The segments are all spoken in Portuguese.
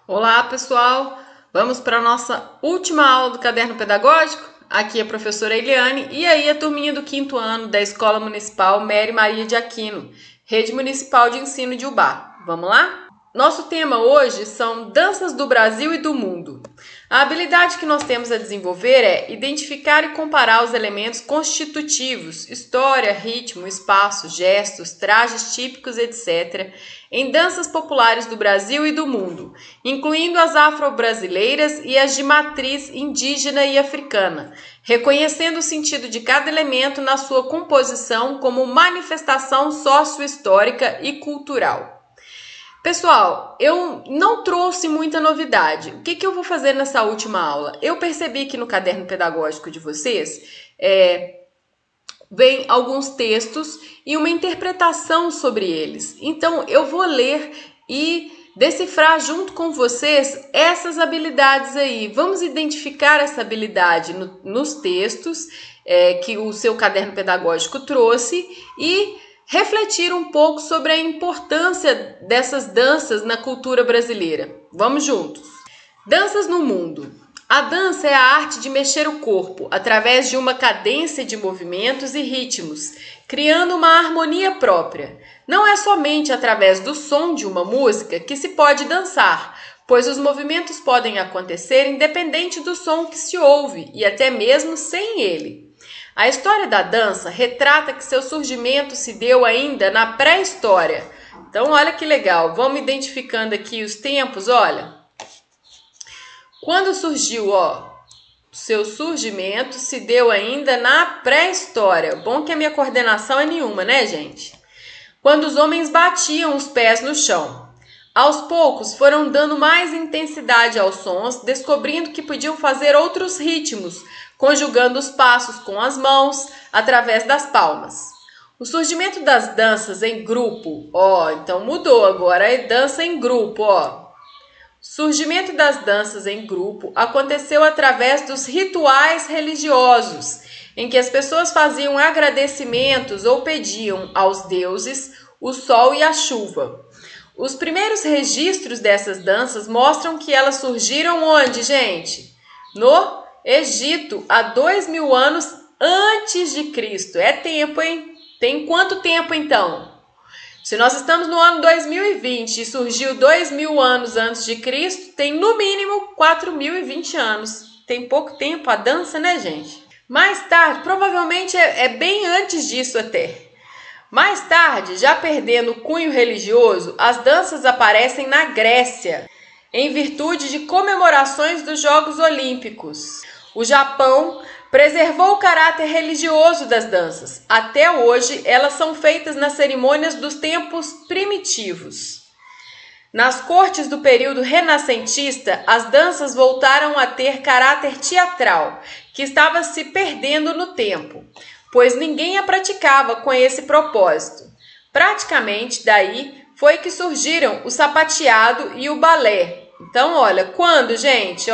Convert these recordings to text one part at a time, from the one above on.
Olá, pessoal! Vamos para a nossa última aula do Caderno Pedagógico? Aqui é a professora Eliane e aí a turminha do 5º ano da Escola Municipal Mary Maria de Aquino, Rede Municipal de Ensino de Ubá. Vamos lá? Nosso tema hoje são danças do Brasil e do mundo. A habilidade que nós temos a desenvolver é identificar e comparar os elementos constitutivos, história, ritmo, espaço, gestos, trajes típicos, etc., em danças populares do Brasil e do mundo, incluindo as afro-brasileiras e as de matriz indígena e africana, reconhecendo o sentido de cada elemento na sua composição como manifestação sócio-histórica e cultural. Pessoal, eu não trouxe muita novidade. O que eu vou fazer nessa última aula? Eu percebi que no caderno pedagógico de vocês vem alguns textos e uma interpretação sobre eles. Então, eu vou ler e decifrar junto com vocês essas habilidades aí. Vamos identificar essa habilidade nos textos que o seu caderno pedagógico trouxe e refletir um pouco sobre a importância dessas danças na cultura brasileira. Vamos juntos! Danças no mundo. A dança é a arte de mexer o corpo através de uma cadência de movimentos e ritmos, criando uma harmonia própria. Não é somente através do som de uma música que se pode dançar, pois os movimentos podem acontecer independente do som que se ouve e até mesmo sem ele. A história da dança retrata que seu surgimento se deu ainda na pré-história. Então, olha que legal. Vamos identificando aqui os tempos, olha. Quando surgiu, seu surgimento se deu ainda na pré-história. Bom que a minha coordenação é nenhuma, né, gente? Quando os homens batiam os pés no chão. Aos poucos foram dando mais intensidade aos sons, descobrindo que podiam fazer outros ritmos, conjugando os passos com as mãos através das palmas. O surgimento das danças em grupo, então mudou agora, é dança em grupo, O surgimento das danças em grupo aconteceu através dos rituais religiosos, em que as pessoas faziam agradecimentos ou pediam aos deuses o sol e a chuva. Os primeiros registros dessas danças mostram que elas surgiram onde, gente? No Egito, há 2000 anos antes de Cristo. É tempo, hein? Tem quanto tempo, então? Se nós estamos no ano 2020 e surgiu 2000 anos antes de Cristo, tem no mínimo 4020 anos. Tem pouco tempo a dança, né, gente? Mais tarde, provavelmente é bem antes disso até. Mais tarde, já perdendo o cunho religioso, as danças aparecem na Grécia, em virtude de comemorações dos Jogos Olímpicos. O Japão preservou o caráter religioso das danças. Até hoje, elas são feitas nas cerimônias dos tempos primitivos. Nas cortes do período renascentista, as danças voltaram a ter caráter teatral, que estava se perdendo no tempo, pois ninguém a praticava com esse propósito. Praticamente daí foi que surgiram o sapateado e o balé. Então, olha, quando, gente,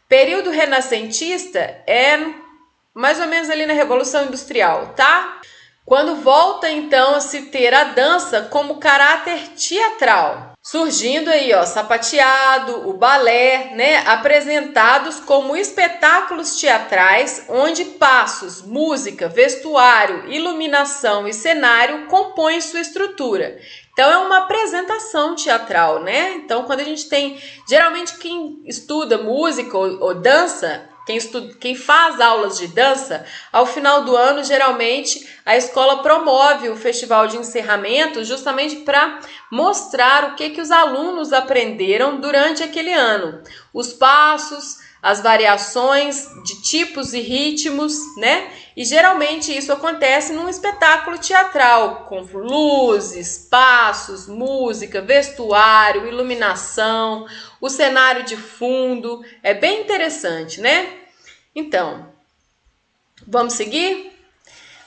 período renascentista é mais ou menos ali na Revolução Industrial, tá? Quando volta, então, a se ter a dança como caráter teatral. Surgindo aí, sapateado, o balé, né? Apresentados como espetáculos teatrais, onde passos, música, vestuário, iluminação e cenário compõem sua estrutura. Então, é uma apresentação teatral, né? Então, quando a gente tem... Geralmente, quem estuda música ou dança, quem faz aulas de dança, ao final do ano, geralmente, a escola promove o festival de encerramento justamente para mostrar o que os alunos aprenderam durante aquele ano. Os passos, as variações de tipos e ritmos, né? E geralmente isso acontece num espetáculo teatral, com luzes, passos, música, vestuário, iluminação, o cenário de fundo. É bem interessante, né? Então, vamos seguir?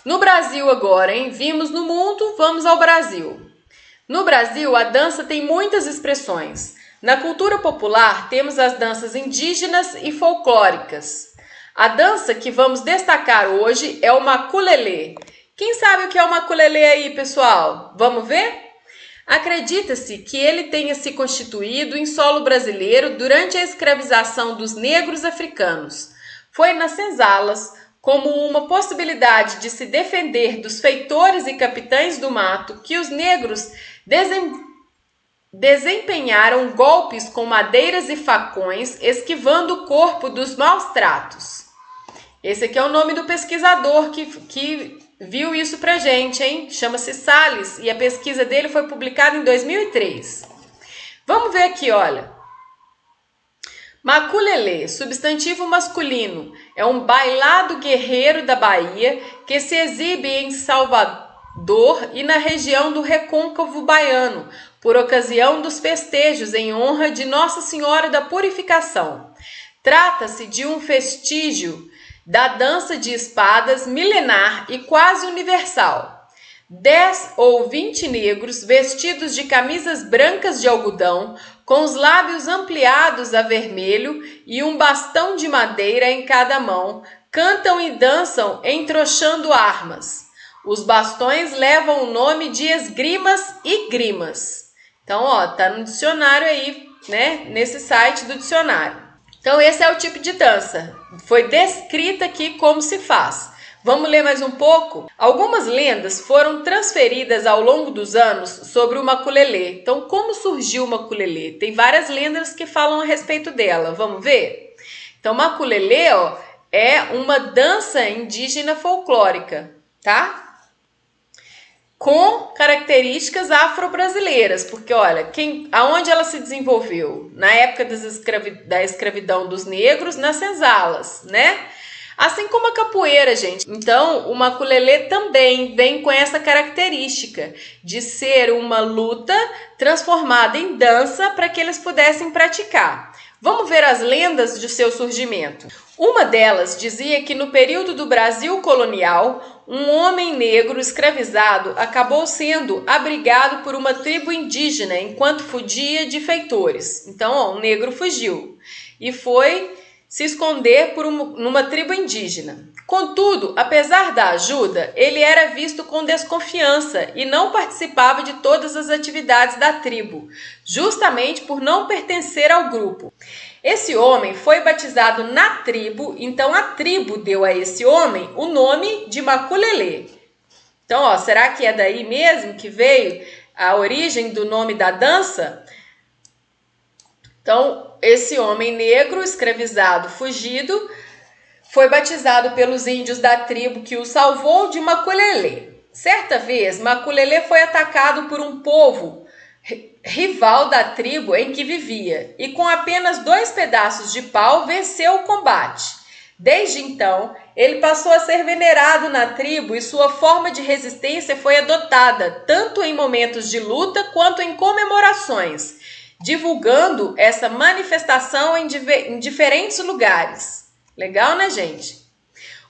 No Brasil agora, hein? Vimos no mundo, vamos ao Brasil. No Brasil, a dança tem muitas expressões. Na cultura popular, temos as danças indígenas e folclóricas. A dança que vamos destacar hoje é o maculelê. Quem sabe o que é o maculelê aí, pessoal? Vamos ver? Acredita-se que ele tenha se constituído em solo brasileiro durante a escravização dos negros africanos. Foi nas senzalas, como uma possibilidade de se defender dos feitores e capitães do mato, que os negros desempenharam golpes com madeiras e facões, esquivando o corpo dos maus tratos. Esse aqui é o nome do pesquisador que viu isso pra gente, hein? Chama-se Salles e a pesquisa dele foi publicada em 2003. Vamos ver aqui, olha. Maculelê, substantivo masculino, é um bailado guerreiro da Bahia que se exibe em Salvador e na região do Recôncavo Baiano, por ocasião dos festejos em honra de Nossa Senhora da Purificação. Trata-se de um vestígio da dança de espadas milenar e quase universal. 10 ou 20 negros vestidos de camisas brancas de algodão, com os lábios ampliados a vermelho e um bastão de madeira em cada mão, cantam e dançam entrochando armas. Os bastões levam o nome de esgrimas e grimas. Então, ó, tá no dicionário aí, né? Nesse site do dicionário. Então, esse é o tipo de dança. Foi descrita aqui como se faz. Vamos ler mais um pouco? Algumas lendas foram transferidas ao longo dos anos sobre o maculelê. Então, como surgiu o maculelê? Tem várias lendas que falam a respeito dela. Vamos ver? Então, maculelê, ó, é uma dança indígena folclórica, tá? Com características afro-brasileiras, porque olha, aonde ela se desenvolveu? Na época da escravidão dos negros, nas senzalas, né? Assim como a capoeira, gente. Então, o maculelê também vem com essa característica de ser uma luta transformada em dança para que eles pudessem praticar. Vamos ver as lendas de seu surgimento. Uma delas dizia que no período do Brasil colonial, um homem negro escravizado acabou sendo abrigado por uma tribo indígena enquanto fugia de feitores. Então, ó, um negro fugiu e foi se esconder numa tribo indígena. Contudo, apesar da ajuda, ele era visto com desconfiança e não participava de todas as atividades da tribo, justamente por não pertencer ao grupo. Esse homem foi batizado na tribo, então a tribo deu a esse homem o nome de maculelê. Então, ó, será que é daí mesmo que veio a origem do nome da dança? Então, esse homem negro, escravizado, fugido, foi batizado pelos índios da tribo que o salvou de maculelê. Certa vez, maculelê foi atacado por um povo rival da tribo em que vivia e com apenas 2 pedaços de pau venceu o combate. Desde então, ele passou a ser venerado na tribo e sua forma de resistência foi adotada tanto em momentos de luta quanto em comemorações, divulgando essa manifestação em diferentes lugares. Legal, né, gente?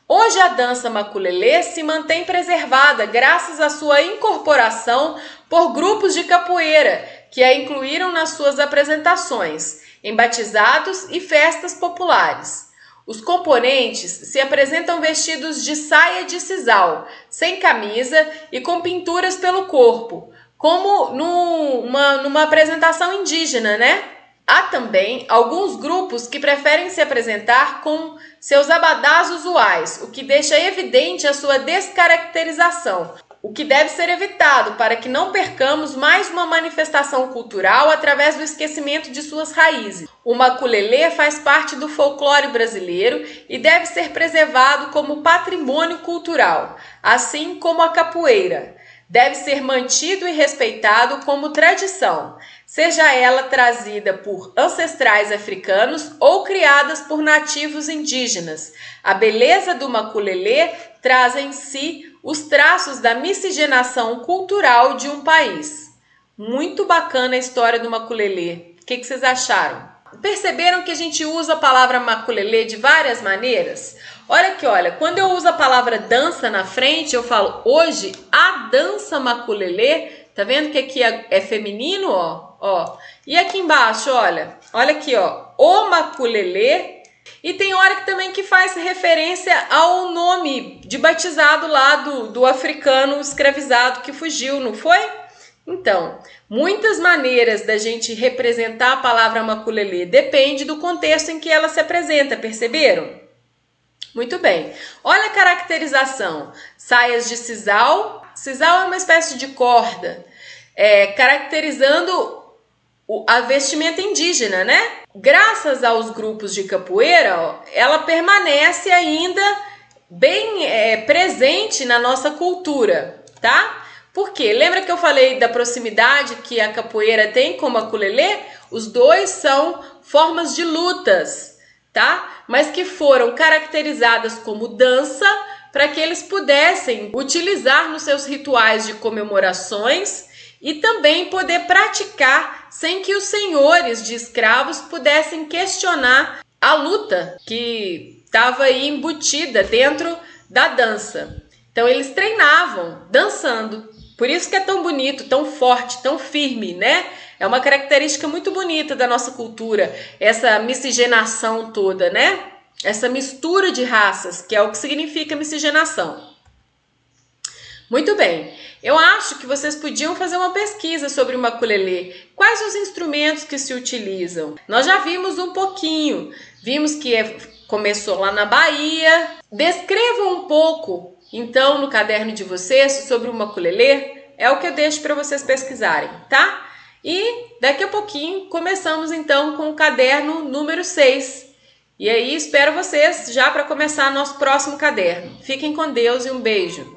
Hoje a dança maculelê se mantém preservada graças à sua incorporação por grupos de capoeira que a incluíram nas suas apresentações, em batizados e festas populares. Os componentes se apresentam vestidos de saia de sisal, sem camisa e com pinturas pelo corpo, como numa apresentação indígena, né? Há também alguns grupos que preferem se apresentar com seus abadás usuais, o que deixa evidente a sua descaracterização, o que deve ser evitado para que não percamos mais uma manifestação cultural através do esquecimento de suas raízes. O maculelê faz parte do folclore brasileiro e deve ser preservado como patrimônio cultural, assim como a capoeira. Deve ser mantido e respeitado como tradição, seja ela trazida por ancestrais africanos ou criadas por nativos indígenas. A beleza do maculelê traz em si os traços da miscigenação cultural de um país. Muito bacana a história do maculelê. O que vocês acharam? Perceberam que a gente usa a palavra maculelê de várias maneiras? Olha aqui, olha, quando eu uso a palavra dança na frente, eu falo hoje a dança maculelê. Tá vendo que aqui é feminino, ó? E aqui embaixo, olha aqui, ó, o maculelê. E tem hora que também que faz referência ao nome de batizado lá do africano escravizado que fugiu, não foi? Então, muitas maneiras da gente representar a palavra maculelê depende do contexto em que ela se apresenta, perceberam? Muito bem. Olha a caracterização. Saias de sisal. Sisal é uma espécie de corda, caracterizando a vestimenta indígena, né? Graças aos grupos de capoeira, ela permanece ainda bem presente na nossa cultura, tá? Por quê? Lembra que eu falei da proximidade que a capoeira tem com o maculelê? Os dois são formas de lutas, tá? Mas que foram caracterizadas como dança para que eles pudessem utilizar nos seus rituais de comemorações e também poder praticar sem que os senhores de escravos pudessem questionar a luta que estava aí embutida dentro da dança. Então eles treinavam dançando. Por isso que é tão bonito, tão forte, tão firme, né? É uma característica muito bonita da nossa cultura, essa miscigenação toda, né? Essa mistura de raças, que é o que significa miscigenação. Muito bem, eu acho que vocês podiam fazer uma pesquisa sobre o maculelê. Quais os instrumentos que se utilizam? Nós já vimos um pouquinho, vimos que começou lá na Bahia. Descrevam um pouco, então, no caderno de vocês sobre o maculelê. É o que eu deixo para vocês pesquisarem, tá? E daqui a pouquinho começamos então com o caderno número 6. E aí espero vocês já para começar nosso próximo caderno. Fiquem com Deus e um beijo!